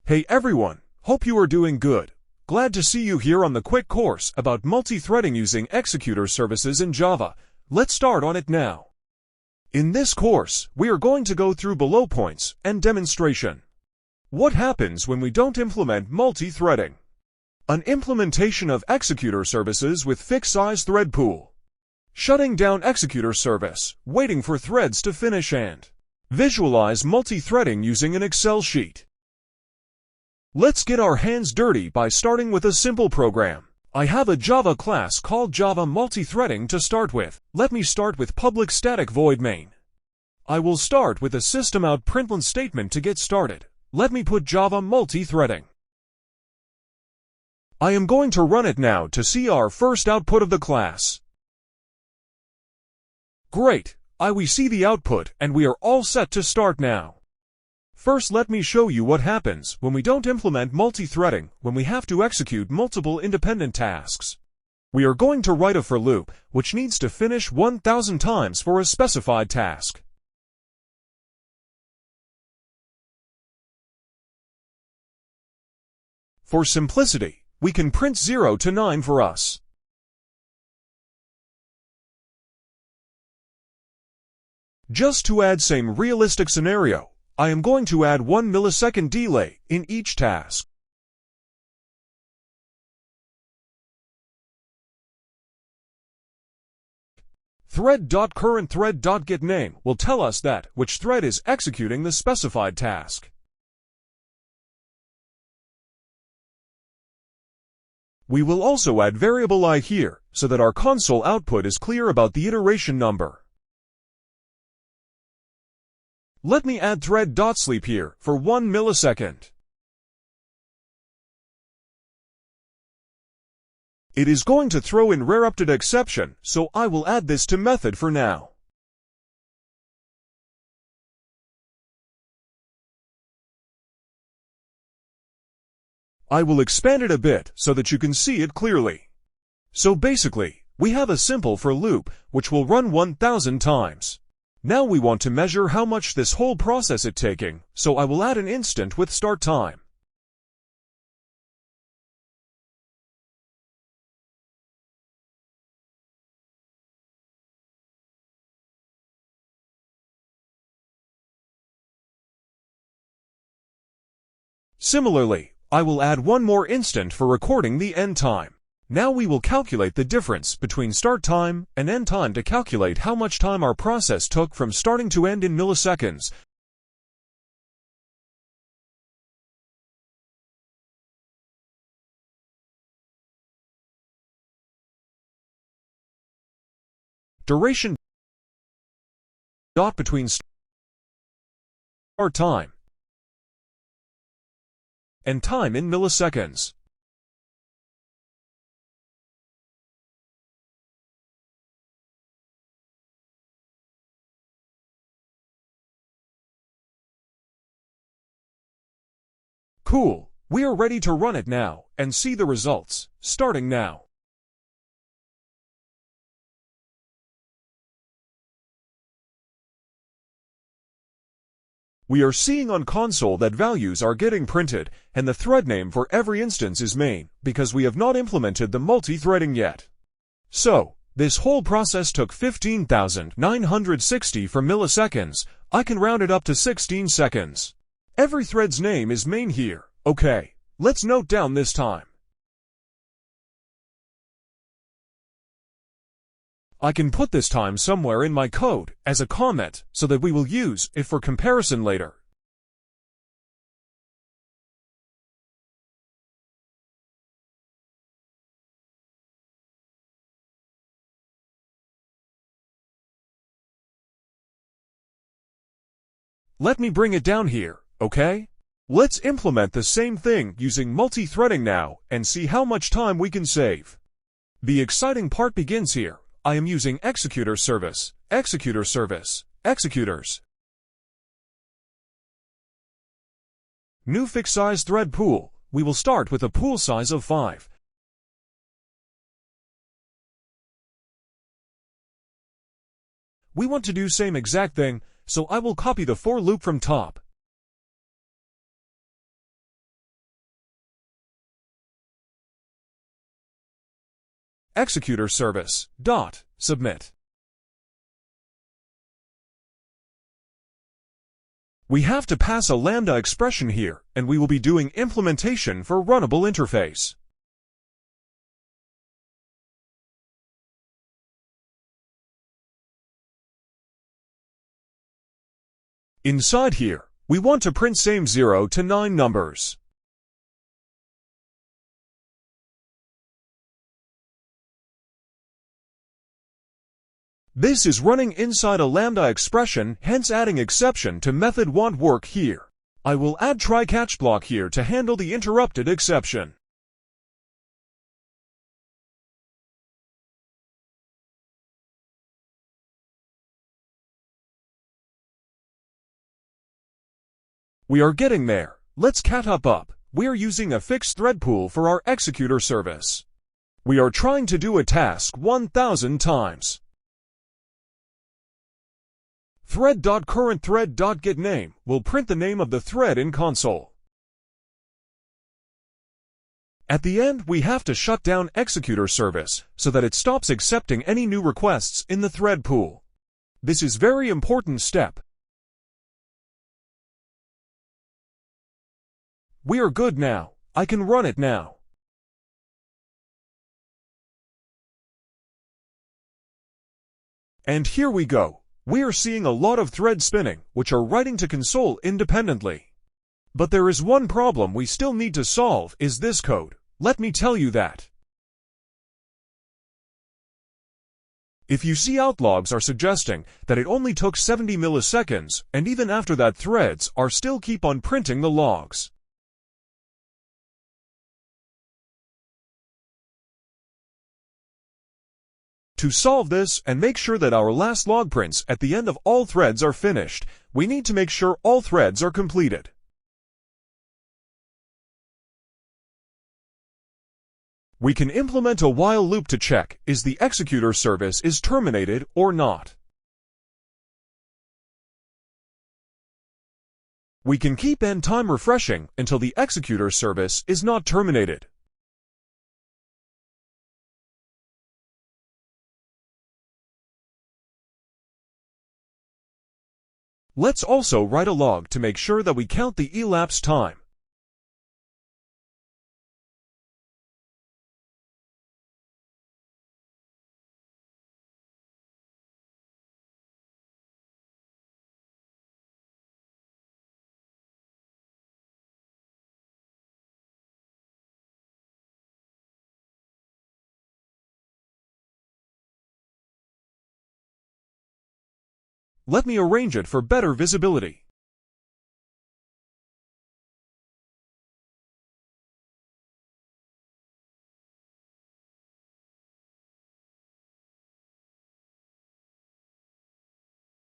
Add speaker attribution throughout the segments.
Speaker 1: Hey everyone, hope you are doing good. Glad to see you here on the quick course about multi-threading using executor services in Java. Let's start on it now. In this course, we are going to go through below points and demonstration. What happens when we don't implement multi-threading? An implementation of executor services with fixed-size thread pool. Shutting down executor service, waiting for threads to finish and visualize multi-threading using an Excel sheet. Let's get our hands dirty by starting with a simple program. I have a Java class called Java Multi-Threading to start with. Let me start with public static void main. I will start with a system out println statement to get started. Let me put Java Multi-Threading. I am going to run it now to see our first output of the class. Great, we see the output and we are all set to start now. First, let me show you what happens when we don't implement multi-threading, when we have to execute multiple independent tasks. We are going to write a for loop, which needs to finish 1000 times for a specified task. For simplicity, we can print 0 to 9 for us. Just to add same realistic scenario, I am going to add 1 millisecond delay in each task. Thread.currentThread.getName will tell us that which thread is executing the specified task. We will also add variable I here so that our console output is clear about the iteration number. Let me add thread.sleep here for 1 millisecond. It is going to throw in rarepted exception, so I will add this to method for now. I will expand it a bit so that you can see it clearly. So basically, we have a simple for loop which will run 1000 times. Now we want to measure how much this whole process is taking, so I will add an instant with start time. Similarly, I will add one more instant for recording the end time. Now we will calculate the difference between start time and end time to calculate how much time our process took from starting to end in milliseconds. Duration between start time and time in milliseconds. Cool, we are ready to run it now and see the results, starting now. We are seeing on console that values are getting printed and the thread name for every instance is main because we have not implemented the multi-threading yet. So, this whole process took 15,960 for milliseconds. I can round it up to 16 seconds. Every thread's name is main here. Okay, let's note down this time. I can put this time somewhere in my code as a comment so that we will use it for comparison later. Let me bring it down here, okay? Let's implement the same thing using multi-threading now and see how much time we can save. The exciting part begins here. I am using executor service, executors. New fixed size thread pool. We will start with a pool size of 5. We want to do same exact thing, so I will copy the for loop from top. Executor Service. Submit. We have to pass a lambda expression here, and we will be doing implementation for Runnable interface. Inside here, we want to print same 0 to 9 numbers. This is running inside a lambda expression, hence adding exception to method won't work here. I will add try catch block here to handle the interrupted exception. We are getting there. Let's cat up. We are using a fixed thread pool for our executor service. We are trying to do a task 1000 times. Thread.currentThread.getName will print the name of the thread in console. At the end, we have to shut down executor service so that it stops accepting any new requests in the thread pool. This is very important step. We are good now. I can run it now. And here we go. We are seeing a lot of threads spinning, which are writing to console independently. But there is one problem we still need to solve, is this code. Let me tell you that. If you see outlogs are suggesting that it only took 70 milliseconds, and even after that threads are still keep on printing the logs. To solve this and make sure that our last log prints at the end of all threads are finished, we need to make sure all threads are completed. We can implement a while loop to check if the executor service is terminated or not. We can keep end time refreshing until the executor service is not terminated. Let's also write a log to make sure that we count the elapsed time. Let me arrange it for better visibility.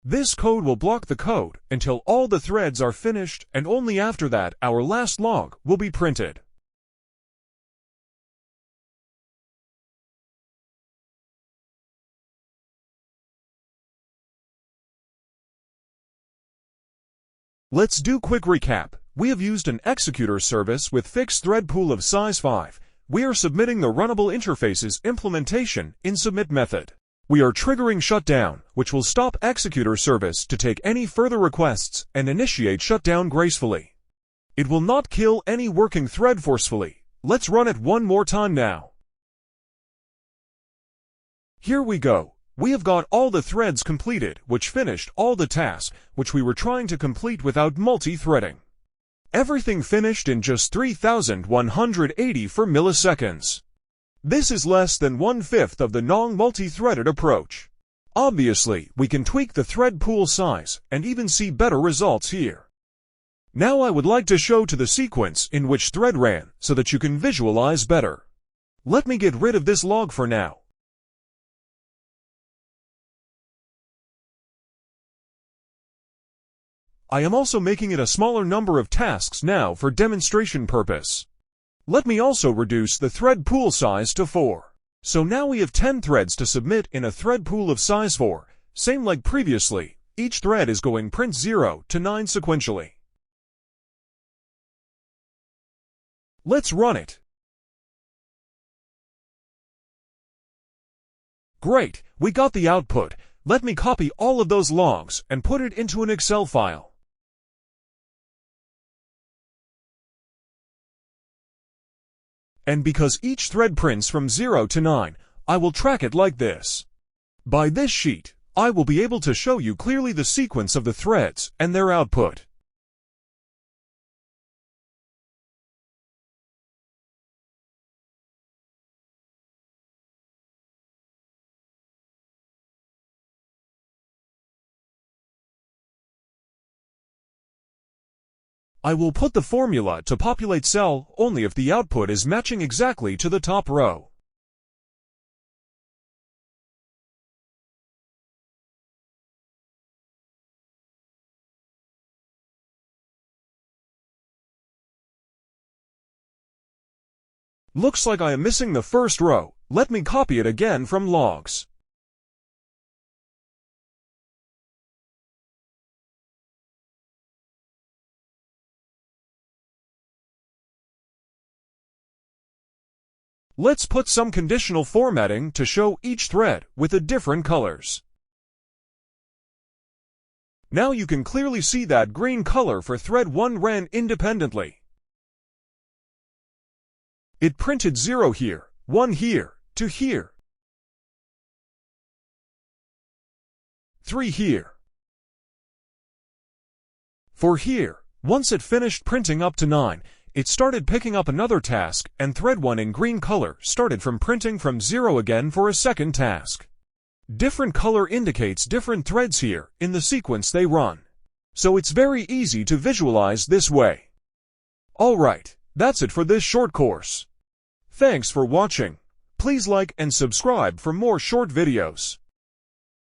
Speaker 1: This code will block the code until all the threads are finished, and only after that our last log will be printed. Let's do quick recap. We have used an executor service with fixed thread pool of size 5. We are submitting the Runnable interface's implementation in submit method. We are triggering shutdown, which will stop executor service to take any further requests and initiate shutdown gracefully. It will not kill any working thread forcefully. Let's run it one more time now. Here we go. We have got all the threads completed, which finished all the tasks which we were trying to complete without multi-threading. Everything finished in just 3,184 milliseconds. This is less than 1/5 of the non-multi-threaded approach. Obviously, we can tweak the thread pool size and even see better results here. Now I would like to show to the sequence in which thread ran so that you can visualize better. Let me get rid of this log for now. I am also making it a smaller number of tasks now for demonstration purpose. Let me also reduce the thread pool size to 4. So now we have 10 threads to submit in a thread pool of size 4. Same like previously, each thread is going print 0 to 9 sequentially. Let's run it. Great, we got the output. Let me copy all of those logs and put it into an Excel file. And because each thread prints from 0 to 9, I will track it like this. By this sheet, I will be able to show you clearly the sequence of the threads and their output. I will put the formula to populate cell only if the output is matching exactly to the top row. Looks like I am missing the first row. Let me copy it again from logs. Let's put some conditional formatting to show each thread with the different colors. Now you can clearly see that green color for thread 1 ran independently. It printed 0 here, 1 here, 2 here, 3 here, 4 here. Once it finished printing up to 9, it started picking up another task, and thread 1 in green color started from printing from 0 again for a second task. Different color indicates different threads here in the sequence they run. So it's very easy to visualize this way. Alright, that's it for this short course. Thanks for watching. Please like and subscribe for more short videos.